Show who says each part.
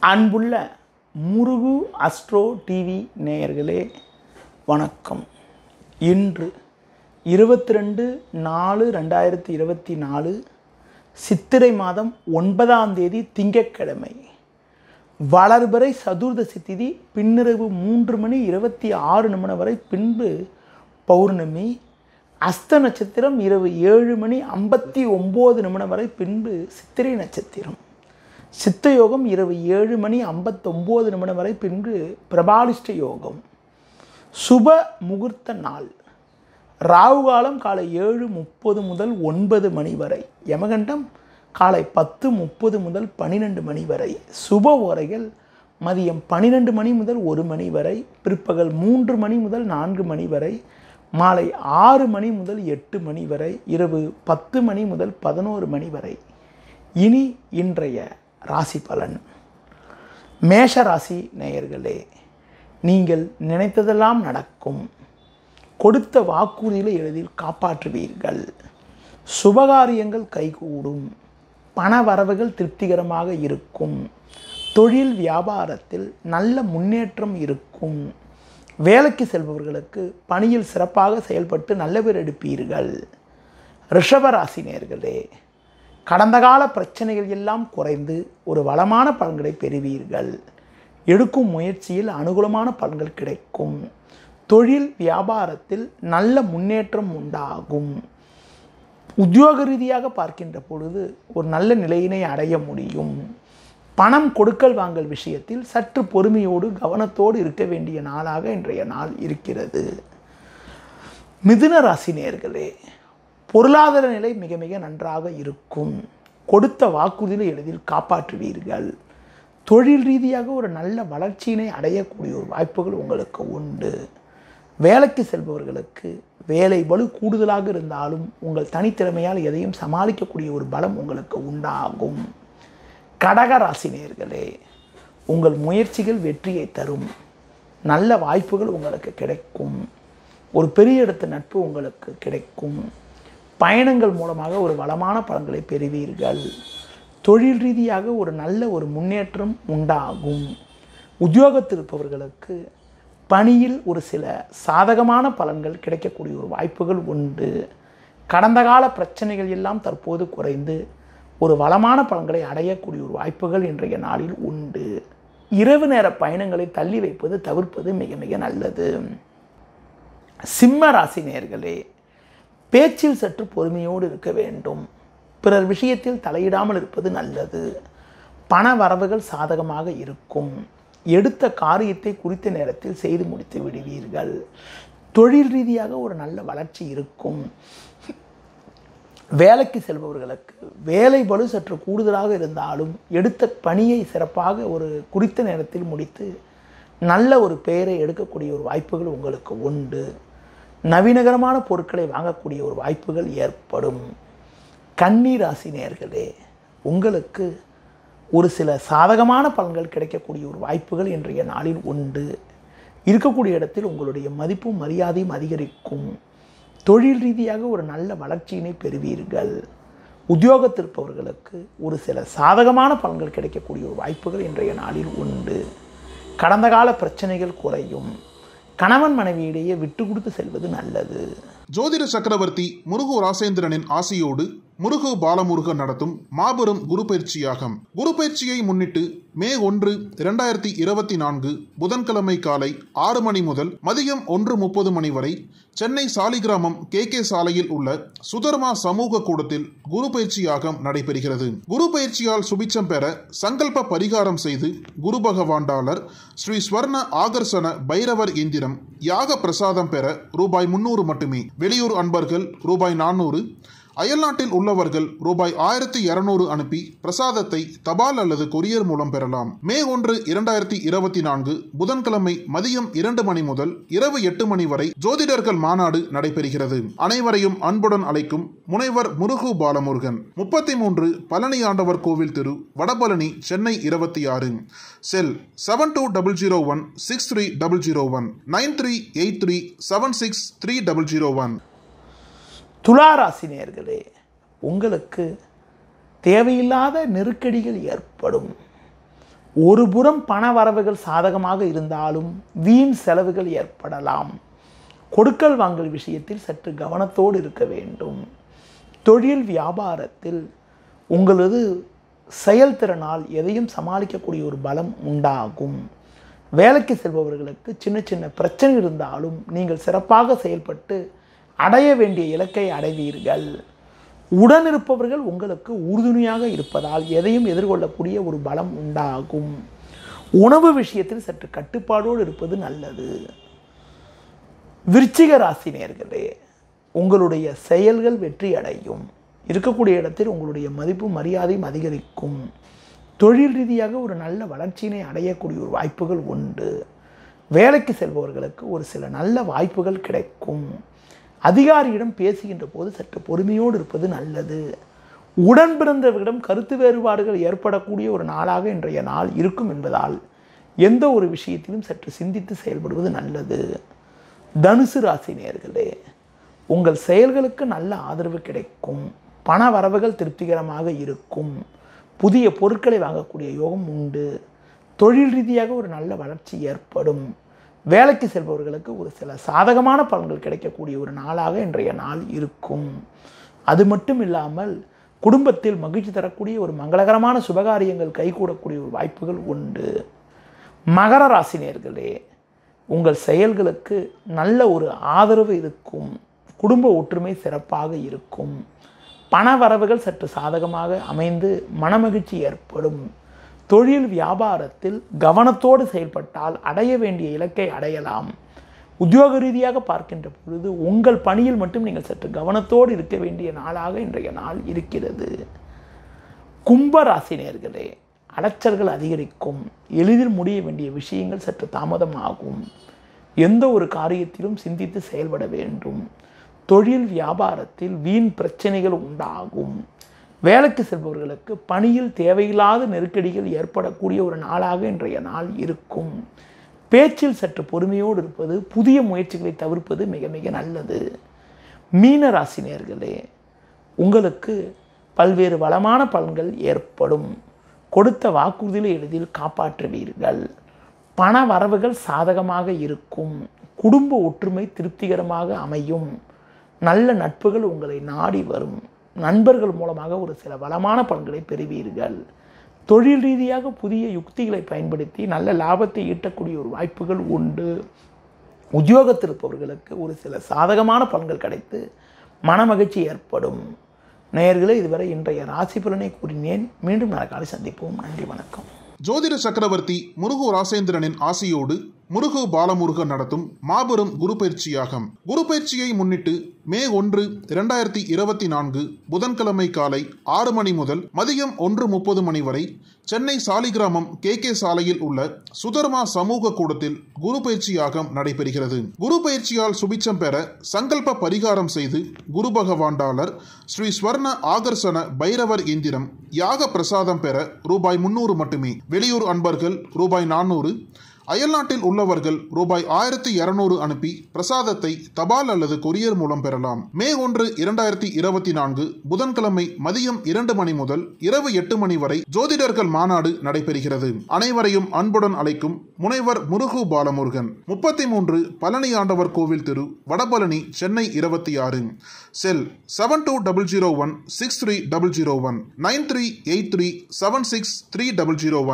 Speaker 1: அன்புள்ள முருகு astro TV நேயர்களே வணக்கம். இன்று 22/4/2024 சித்திரை மாதம் 9ஆம் தேதி திங்கட்கிழமை. வளர்பிறை சதுர்தசி திதி பின்னிரவு 3:26 வரை, பின்பு பௌர்ணமி. அஸ்த நட்சத்திரம் இரவு 7:59 வரை, பின்பு சித்திரை நட்சத்திரம். சித்த யோகம் இரவு 7:59 வரை, பின்பு பிரபாலிஷ்ட யோகம். சுப முகூர்த்த நாள். ராகு காலம் காலை 7:30 முதல் 9 மணி வரை. யமகண்டம் காலை 10:30 முதல் 12 மணி வரை. சுப ஓரைகள் மதியம் 12 மணி முதல் 1 மணி வரை, பிற்பகல் 3 மணி முதல் 4 மணி வரை, மாலை 6 மணி முதல் 8 மணி வரை, இரவு 10 மணி முதல் 11 மணி வரை. இனி இன்றைய ராசி பலன். மேஷ ராசி நேயர்களே, நீங்கள் நினைத்ததெல்லாம் நடக்கும். கொடுத்த வாக்குறுதிகளை எளிதில் காப்பாற்றுவீர்கள். சுபகாரியங்கள் கைகூடும். பண வரவுகள் திருப்திகரமாக இருக்கும். தொழில் வியாபாரத்தில் நல்ல முன்னேற்றம் இருக்கும். வேலைக்கு செல்பவர்களுக்கு பணியில் சிறப்பாக செயல்பட்டு நல்ல பேர் எடுப்பீர்கள். ரிஷபராசி நேயர்களே, கடந்த கால பிரச்சனைகள் எல்லாம் குறைந்து ஒரு வளமான பலன்களை பெறுவீர்கள். எடுக்கும் முயற்சியில் அனுகூலமான பலன்கள் கிடைக்கும். தொழில் வியாபாரத்தில் நல்ல முன்னேற்றம் உண்டாகும். உத்தியோக ரீதியாக பார்க்கின்ற பொழுது ஒரு நல்ல நிலையினை அடைய முடியும். பணம் கொடுக்கல் வாங்கல் விஷயத்தில் சற்று பொறுமையோடு கவனத்தோடு இருக்க வேண்டிய நாளாக இன்றைய நாள் இருக்கிறது. மிதுன ராசி நேயர்களே, பொருளாதார நிலை மிக மிக நன்றாக இருக்கும். கொடுத்த வாக்குறுதிகளை எளிதில் காப்பாற்றுவீர்கள். தொழில் ரீதியாக ஒரு நல்ல வளர்ச்சியினை அடையக்கூடிய ஒரு வாய்ப்புகள் உங்களுக்கு உண்டு. வேலைக்கு செல்பவர்களுக்கு வேலை பளு கூடுதலாக இருந்தாலும் உங்கள் தனித்திறமையால் எதையும் சமாளிக்கக்கூடிய ஒரு பலம் உங்களுக்கு உண்டாகும். கடக ராசி நேயர்களே, உங்கள் முயற்சிகள் வெற்றியை தரும். நல்ல வாய்ப்புகள் உங்களுக்கு கிடைக்கும். ஒரு பெரிய இடத்து நட்பு உங்களுக்கு கிடைக்கும். பயணங்கள் மூலமாக ஒரு வளமான பலன்களை பெறுவீர்கள். தொழில் ரீதியாக ஒரு நல்ல ஒரு முன்னேற்றம் உண்டாகும். உத்தியோகத்தில் இருப்பவர்களுக்கு பணியில் ஒரு சில சாதகமான பலன்கள் கிடைக்கக்கூடிய ஒரு வாய்ப்புகள் உண்டு. கடந்த கால பிரச்சனைகள் எல்லாம் தற்போது குறைந்து ஒரு வளமான பலன்களை அடையக்கூடிய ஒரு வாய்ப்புகள் இன்றைய நாளில் உண்டு. இரவு நேர பயணங்களை தள்ளி வைப்பது தவிர்ப்பது மிக மிக நல்லது. சிம்ம ராசி நேயர்களே, பேச்சில் சற்று பொறுமையோடு இருக்க வேண்டும். பிறர் விஷயத்தில் தலையிடாமல் இருப்பது நல்லது. பண வரவுகள் சாதகமாக இருக்கும். எடுத்த காரியத்தை குறித்த நேரத்தில் செய்து முடித்து விடுவீர்கள். தொழில் ரீதியாக ஒரு நல்ல வளர்ச்சி இருக்கும். வேலைக்கு செல்பவர்களுக்கு வேலை பளு சற்று கூடுதலாக இருந்தாலும் எடுத்த பணியை சிறப்பாக ஒரு குறித்த நேரத்தில் முடித்து நல்ல ஒரு பெயரை எடுக்கக்கூடிய ஒரு வாய்ப்புகள் உங்களுக்கு உண்டு. நவீனகரமான பொருட்களை வாங்கக்கூடிய ஒரு வாய்ப்புகள் ஏற்படும். கன்னி ராசி நேயர்களே, உங்களுக்கு ஒரு சில சாதகமான பலன்கள் கிடைக்கக்கூடிய ஒரு வாய்ப்புகள் இன்றைய நாளில் உண்டு. இருக்கக்கூடிய இடத்தில் உங்களுடைய மதிப்பும் மரியாதையும் அதிகரிக்கும். தொழில் ரீதியாக ஒரு நல்ல வளர்ச்சியினை பெறுவீர்கள். உத்தியோகத்திருப்பவர்களுக்கு ஒரு சில சாதகமான பலன்கள் கிடைக்கக்கூடிய ஒரு வாய்ப்புகள் இன்றைய நாளில் உண்டு. கடந்த கால பிரச்சனைகள் குறையும். கணவன் மனைவியிடையே விட்டு கொடுத்து செல்வது நல்லது.
Speaker 2: ஜோதிட சக்கரவர்த்தி முருகு ராசேந்திரனின் ஆசியோடு முருகு பாலமுருகன் நடத்தும் மாபெரும் குரு பயிற்சியாகும். குரு பயிற்சியை முன்னிட்டு மே 1, 2024 புதன்கிழமை காலை 6 மணி முதல் மதியம் 1:30 மணி வரை சென்னை சாலிகிராமம் KK சாலையில் உள்ள சுதர்மா சமூக கூடத்தில் குரு பயிற்சியாகம் நடைபெறுகிறது. குரு பயிற்சியால் சுபிச்சம் பெற சங்கல்ப பரிகாரம் செய்து குரு பகவாண்டாளர் ஸ்ரீ ஸ்வர்ண ஆகர்ஷண பைரவர் எந்திரம் யாக பிரசாதம் பெற ரூபாய் 300 மட்டுமே. வெளியூர் அன்பர்கள் ரூபாய் 400, அயல்நாட்டில் உள்ளவர்கள் ரூபாய் 1200 அனுப்பி பிரசாதத்தை தபால் அல்லது கொரியர் மூலம் பெறலாம். மே 1, 2024 புதன்கிழமை மதியம் 2 மணி முதல் இரவு 8 மணி வரை ஜோதிடர்கள் மாநாடு நடைபெறுகிறது. அனைவரையும் அன்புடன் அழைக்கும் முனைவர் முருகு பாலமுருகன். 33 பழனி ஆண்டவர் கோவில் தெரு, வடபழனி, சென்னை 26. செல் 7201 63001 9383 763001.
Speaker 1: துளாராசி நேயர்களே, உங்களுக்கு தேவையில்லாத நெருக்கடிகள் ஏற்படும். ஒரு புறம் பண வரவுகள் சாதகமாக இருந்தாலும் வீண் செலவுகள் ஏற்படலாம். கொடுக்கல் வாங்கல் விஷயத்தில் சற்று கவனத்தோடு இருக்க வேண்டும். தொழில் வியாபாரத்தில் உங்களது செயல்திறனால் எதையும் சமாளிக்கக்கூடிய ஒரு பலம் உண்டாகும். வேலைக்கு செல்பவர்களுக்கு சின்ன சின்ன பிரச்சனை இருந்தாலும் நீங்கள் சிறப்பாக செயல்பட்டு அடைய வேண்டிய இலக்கை அடைவீர்கள். உடனிருப்பவர்கள் உங்களுக்கு உறுதுணையாக இருப்பதால் எதையும் எதிர்கொள்ளக்கூடிய ஒரு பலம் உண்டாகும். உணவு விஷயத்தில் சற்று கட்டுப்பாடோடு இருப்பது நல்லது. விருச்சிக ராசி நேயர்களே, உங்களுடைய செயல்கள் வெற்றி அடையும். இருக்கக்கூடிய இடத்தில் உங்களுடைய மதிப்பு மரியாதையும் அதிகரிக்கும். தொழில் ரீதியாக ஒரு நல்ல வளர்ச்சியினை அடையக்கூடிய ஒரு வாய்ப்புகள் உண்டு. வேலைக்கு செல்பவர்களுக்கு ஒரு சில நல்ல வாய்ப்புகள் கிடைக்கும். அதிகாரியிடம் பேசுகின்ற போது சற்று பொறுமையோடு இருப்பது நல்லது. உடன் பிறந்தவர்களிடம் கருத்து வேறுபாடுகள் ஏற்படக்கூடிய ஒரு நாளாக இன்றைய நாள் இருக்கும் என்பதால் எந்த ஒரு விஷயத்திலும் சற்று சிந்தித்து செயல்படுவது நல்லது. தனுசு ராசி நேயர்களே, உங்கள் செயல்களுக்கு நல்ல ஆதரவு கிடைக்கும். பண வரவுகள் திருப்திகரமாக இருக்கும். புதிய பொருட்களை வாங்கக்கூடிய யோகம் உண்டு. தொழில் ரீதியாக ஒரு நல்ல வளர்ச்சி ஏற்படும். வேலைக்கு செல்பவர்களுக்கு ஒரு சில சாதகமான பலன்கள் கிடைக்கக்கூடிய ஒரு நாளாக இன்றைய நாள் இருக்கும். அது மட்டும் இல்லாமல் குடும்பத்தில் மகிழ்ச்சி தரக்கூடிய ஒரு மங்களகரமான சுபகாரியங்கள் கைகூடக்கூடிய ஒரு வாய்ப்புகள் உண்டு. மகர ராசி நேயர்களே, உங்கள் செயல்களுக்கு நல்ல ஒரு ஆதரவு இருக்கும். குடும்ப ஒற்றுமை சிறப்பாக இருக்கும். பண வரவுகள் சற்று சாதகமாக அமைந்து மனமகிழ்ச்சி ஏற்படும். தொழில் வியாபாரத்தில் கவனத்தோடு செயல்பட்டால் அடைய வேண்டிய இலக்கை அடையலாம். உத்தியோக ரீதியாக பார்க்கின்ற பொழுது உங்கள் பணியில் மட்டும் நீங்கள் சற்று கவனத்தோடு இருக்க வேண்டிய நாளாக இன்றைய நாள் இருக்கிறது. கும்ப ராசி நேயர்களே, அலைச்சல்கள் அதிகரிக்கும். எளிதில் முடிய வேண்டிய விஷயங்கள் சற்று தாமதமாகும். எந்த ஒரு காரியத்திலும் சிந்தித்து செயல்பட வேண்டும். தொழில் வியாபாரத்தில் வீண் பிரச்சனைகள் உண்டாகும். வேலைக்கு செல்பவர்களுக்கு பணியில் தேவையில்லாத நெருக்கடிகள் ஏற்படக்கூடிய ஒரு நாளாக இன்றைய நாள் இருக்கும். பேச்சில் சற்று பொறுமையோடு இருப்பது, புதிய முயற்சிகளை தவிர்ப்பது மிக மிக நல்லது. மீன ராசி நேயர்களே, உங்களுக்கு பல்வேறு வளமான பலன்கள் ஏற்படும். கொடுத்த வாக்குறுதிகளை எளிதில் காப்பாற்றுவீர்கள். பண வரவுகள் சாதகமாக இருக்கும். குடும்ப ஒற்றுமை திருப்திகரமாக அமையும். நல்ல நட்புகள் உங்களை நாடி வரும். நண்பர்கள் மூலமாக ஒரு சில வளமான பலன்களை பெறுவீர்கள். தொழில் ரீதியாக புதிய யுக்திகளை பயன்படுத்தி நல்ல லாபத்தை ஈட்டக்கூடிய ஒரு வாய்ப்புகள் உண்டு. உத்தியோகத்தில் இருப்பவர்களுக்கு ஒரு சில சாதகமான பலன்கள் கிடைத்து மனமகிழ்ச்சி ஏற்படும். நேயர்களே, இதுவரை இன்றைய ராசி பலனை கூறினேன். மீண்டும் நாளை சந்திப்போம். நன்றி, வணக்கம்.
Speaker 2: ஜோதிட சக்கரவர்த்தி முருகு ராசேந்திரனின் ஆசியோடு முருகு பாலமுருகன் நடத்தும் மாபெரும் குரு பயிற்சியாகும். குரு பயிற்சியை முன்னிட்டு மே 1, 2024 புதன்கிழமை காலை 6 மணி முதல் மதியம் 1:30 மணி வரை சென்னை சாலிகிராமம் KK சாலையில் உள்ள சுதர்மா சமூக கூடத்தில் குரு பயிற்சியாகம் நடைபெறுகிறது. குரு பயிற்சியால் சுபிச்சம் பெற சங்கல்ப பரிகாரம் செய்து குரு பகவாண்டாளர் ஸ்ரீ ஸ்வர்ண ஆகர்ஷண பைரவர் எந்திரம் யாக பிரசாதம் பெற ரூபாய் 300 மட்டுமே. வெளியூர் அன்பர்கள் ரூபாய் 400, அயல்நாட்டில் உள்ளவர்கள் ரூபாய் 1200 அனுப்பி பிரசாதத்தை தபால் அல்லது கொரியர் மூலம் பெறலாம். மே 1, 2024 புதன்கிழமை மதியம் 2 மணி முதல் இரவு 8 மணி வரை ஜோதிடர்கள் மாநாடு நடைபெறுகிறது. அனைவரையும் அன்புடன் அழைக்கும் முனைவர் முருகு பாலமுருகன். 33 பழனி ஆண்டவர் கோவில் தெரு, வடபழனி, சென்னை 26. செல் 7200163001 9383763001.